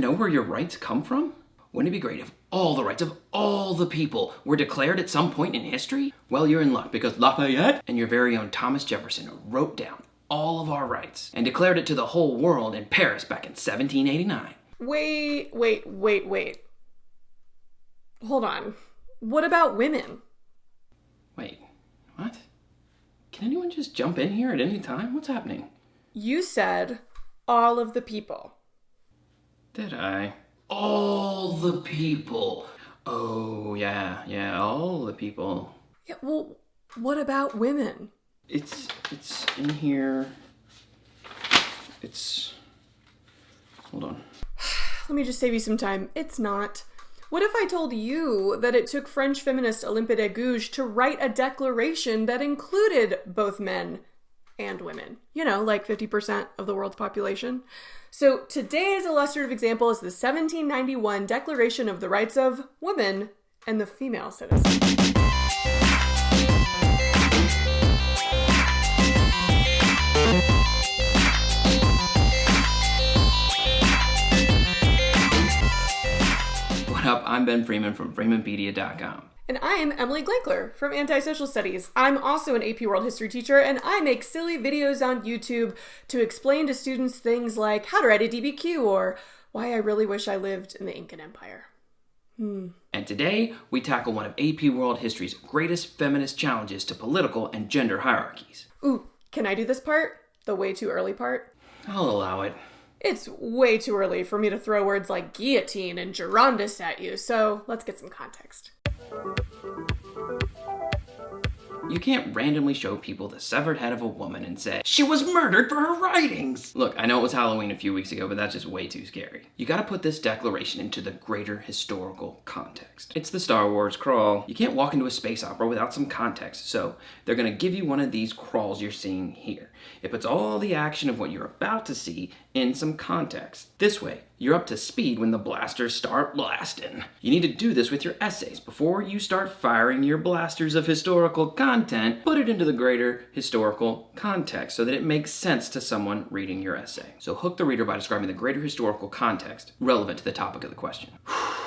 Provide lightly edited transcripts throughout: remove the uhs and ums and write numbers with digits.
know where your rights come from? Wouldn't it be great if all the rights of all the people were declared at some point in history? Well, you're in luck because Lafayette and your very own Thomas Jefferson wrote down all of our rights and declared it to the whole world in Paris back in 1789. Wait. Hold on. What about women? Wait, what? Can anyone just jump in here at any time? What's happening? You said all of the people. Did I? All the people. Oh, yeah, all the people. Yeah, well, what about women? It's in here. Hold on. Let me just save you some time. It's not. What if I told you that it took French feminist Olympe de Gouges to write a declaration that included both men and women? You know, like 50% of the world's population. So today's illustrative example is the 1791 Declaration of the Rights of Women and the Female Citizen. What up? I'm Ben Freeman from freemanpedia.com. And I am Emily Glankler from Antisocial Studies. I'm also an AP World History teacher, and I make silly videos on YouTube to explain to students things like how to write a DBQ or why I really wish I lived in the Incan Empire. And today, we tackle one of AP World History's greatest feminist challenges to political and gender hierarchies. Ooh, can I do this part? The way too early part? I'll allow it. It's way too early for me to throw words like guillotine and gerundist at you, so let's get some context. You can't randomly show people the severed head of a woman and say, she was murdered for her writings! Look, I know it was Halloween a few weeks ago, but that's just way too scary. You gotta put this declaration into the greater historical context. It's the Star Wars crawl. You can't walk into a space opera without some context, so they're gonna give you one of these crawls you're seeing here. It puts all the action of what you're about to see in some context. This way, you're up to speed when the blasters start blasting. You need to do this with your essays. Before you start firing your blasters of historical content, put it into the greater historical context so that it makes sense to someone reading your essay. So hook the reader by describing the greater historical context relevant to the topic of the question.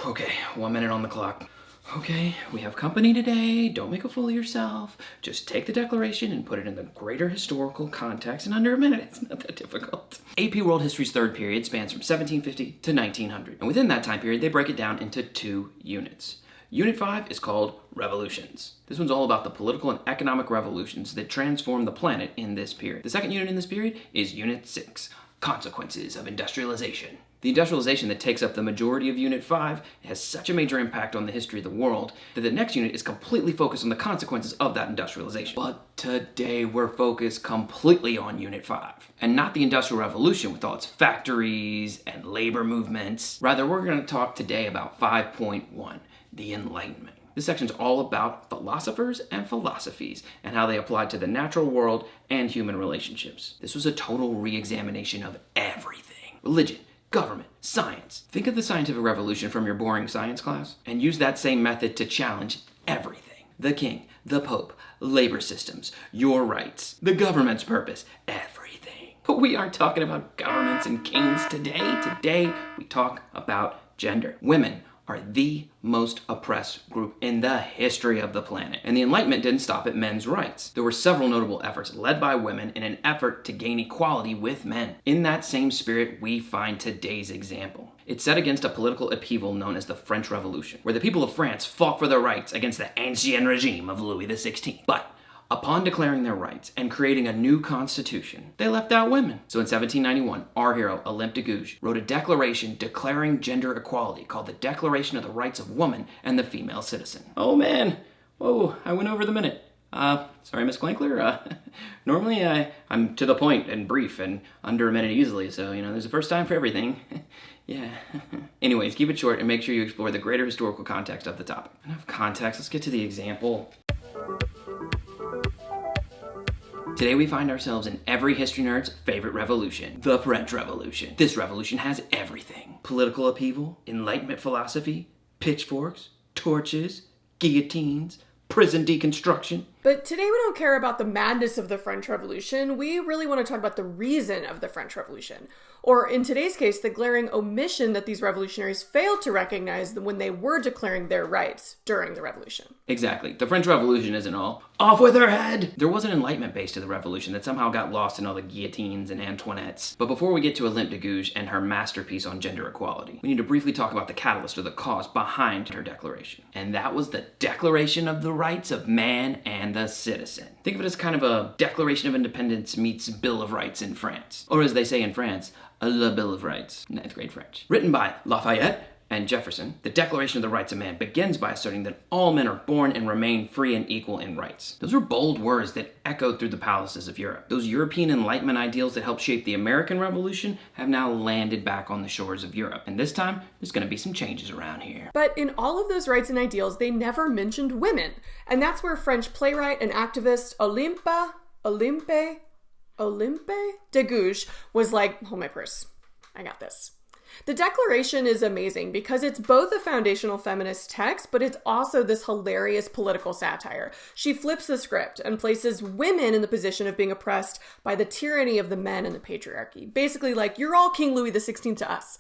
Okay, 1 minute on the clock. Okay, we have company today. Don't make a fool of yourself. Just take the declaration and put it in the greater historical context in under a minute. It's not that difficult. AP World History's third period spans from 1750 to 1900. And within that time period, they break it down into 2 units. Unit 5 is called Revolutions. This one's all about the political and economic revolutions that transformed the planet in this period. The second unit in this period is Unit 6, Consequences of Industrialization. The industrialization that takes up the majority of Unit 5 has such a major impact on the history of the world that the next unit is completely focused on the consequences of that industrialization. But today we're focused completely on Unit 5, and not the Industrial Revolution with all its factories and labor movements. Rather, we're going to talk today about 5.1, the Enlightenment. This section is all about philosophers and philosophies and how they applied to the natural world and human relationships. This was a total re-examination of everything. Religion, government, science. Think of the scientific revolution from your boring science class and use that same method to challenge everything. The king, the pope, labor systems, your rights, the government's purpose, everything. But we aren't talking about governments and kings today. Today, we talk about gender. Women are the most oppressed group in the history of the planet. And the Enlightenment didn't stop at men's rights. There were several notable efforts led by women in an effort to gain equality with men. In that same spirit, we find today's example. It's set against a political upheaval known as the French Revolution, where the people of France fought for their rights against the ancien regime of Louis XVI. But upon declaring their rights and creating a new constitution, they left out women. So in 1791, our hero, Olympe de Gouges, wrote a declaration declaring gender equality called the Declaration of the Rights of Woman and the Female Citizen. Oh man, whoa, I went over the minute. Sorry, Miss Glankler. Normally I'm to the point and brief and under a minute easily, so, there's a first time for everything. Yeah. Anyways, keep it short and make sure you explore the greater historical context of the topic. Enough context, let's get to the example. Today we find ourselves in every history nerd's favorite revolution, the French Revolution. This revolution has everything. Political upheaval, Enlightenment philosophy, pitchforks, torches, guillotines, prison deconstruction. But today we don't care about the madness of the French Revolution. We really want to talk about the reason of the French Revolution. Or in today's case, the glaring omission that these revolutionaries failed to recognize when they were declaring their rights during the revolution. Exactly. The French Revolution isn't all off with her head. There was an enlightenment base to the revolution that somehow got lost in all the guillotines and Antoinettes. But before we get to Olympe de Gouges and her masterpiece on gender equality, we need to briefly talk about the catalyst or the cause behind her declaration. And that was the Declaration of the Rights of Man and the Citizen. Think of it as kind of a Declaration of Independence meets Bill of Rights in France. Or as they say in France, Le Bill of Rights, 9th grade French. Written by Lafayette and Jefferson, the Declaration of the Rights of Man begins by asserting that all men are born and remain free and equal in rights. Those are bold words that echoed through the palaces of Europe. Those European Enlightenment ideals that helped shape the American Revolution have now landed back on the shores of Europe. And this time, there's going to be some changes around here. But in all of those rights and ideals, they never mentioned women. And that's where French playwright and activist Olympe de Gouges was like, hold my purse. I got this. The Declaration is amazing because it's both a foundational feminist text, but it's also this hilarious political satire. She flips the script and places women in the position of being oppressed by the tyranny of the men and the patriarchy. Basically like, you're all King Louis XVI to us.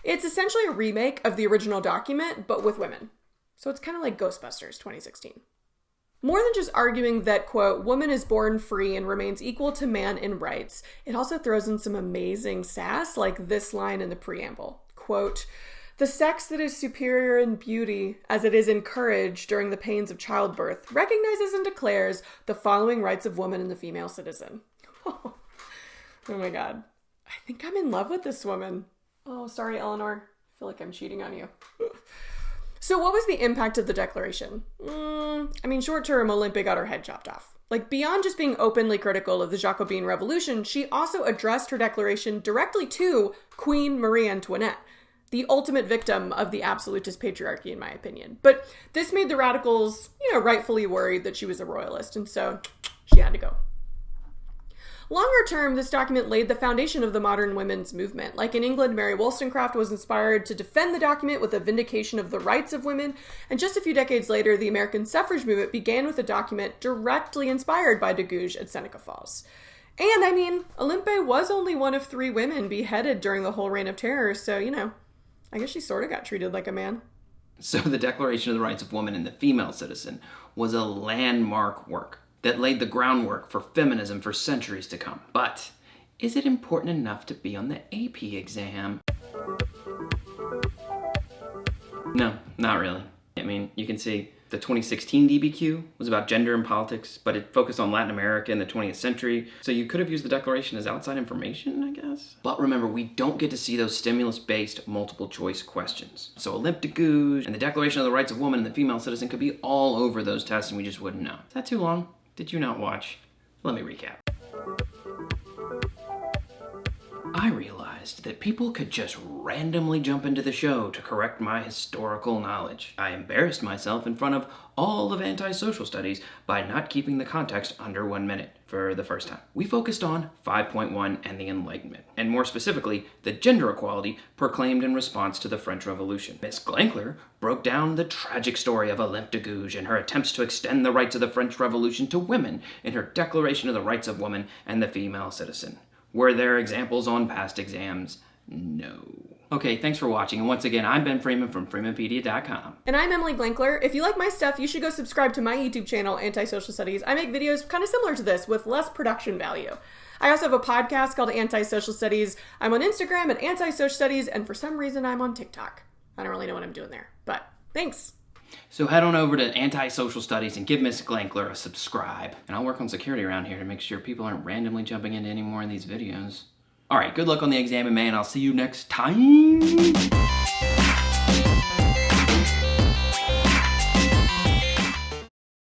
It's essentially a remake of the original document, but with women. So it's kind of like Ghostbusters 2016. More than just arguing that, quote, woman is born free and remains equal to man in rights, it also throws in some amazing sass, like this line in the preamble, quote, the sex that is superior in beauty, as it is in courage during the pains of childbirth, recognizes and declares the following rights of woman and the female citizen. Oh my God. I think I'm in love with this woman. Oh, sorry, Eleanor. I feel like I'm cheating on you. So what was the impact of the Declaration? Short term, Olympe got her head chopped off. Like, beyond just being openly critical of the Jacobin Revolution, she also addressed her declaration directly to Queen Marie Antoinette, the ultimate victim of the absolutist patriarchy, in my opinion. But this made the radicals, rightfully worried that she was a royalist, and so she had to go. Longer term, this document laid the foundation of the modern women's movement. Like in England, Mary Wollstonecraft was inspired to defend the document with a vindication of the rights of women, and just a few decades later, the American suffrage movement began with a document directly inspired by de Gouges at Seneca Falls. And, Olympe was only one of 3 women beheaded during the whole Reign of Terror, so, I guess she sort of got treated like a man. So the Declaration of the Rights of Woman and the Female Citizen was a landmark work that laid the groundwork for feminism for centuries to come. But is it important enough to be on the AP exam? No, not really. You can see the 2016 DBQ was about gender and politics, but it focused on Latin America in the 20th century, so you could have used the Declaration as outside information, I guess. But remember, we don't get to see those stimulus-based multiple choice questions. So Olympe de Gouges and the Declaration of the Rights of Woman and the Female Citizen could be all over those tests and we just wouldn't know. Is that too long? Did you not watch? Let me recap. I realized that people could just randomly jump into the show to correct my historical knowledge. I embarrassed myself in front of all of antisocial studies by not keeping the context under 1 minute for the first time. We focused on 5.1 and the Enlightenment, and more specifically, the gender equality proclaimed in response to the French Revolution. Miss Glankler broke down the tragic story of Olympe de Gouges and her attempts to extend the rights of the French Revolution to women in her Declaration of the Rights of Woman and the Female Citizen. Were there examples on past exams? No. Okay, thanks for watching, and once again, I'm Ben Freeman from Freemanpedia.com. And I'm Emily Glankler. If you like my stuff, you should go subscribe to my YouTube channel, Antisocial Studies. I make videos kind of similar to this with less production value. I also have a podcast called Antisocial Studies. I'm on Instagram at Antisocial Studies, and for some reason, I'm on TikTok. I don't really know what I'm doing there, but thanks. So head on over to Antisocial Studies and give Miss Glankler a subscribe. And I'll work on security around here to make sure people aren't randomly jumping into any more of these videos. Alright, good luck on the exam in May, and I'll see you next time!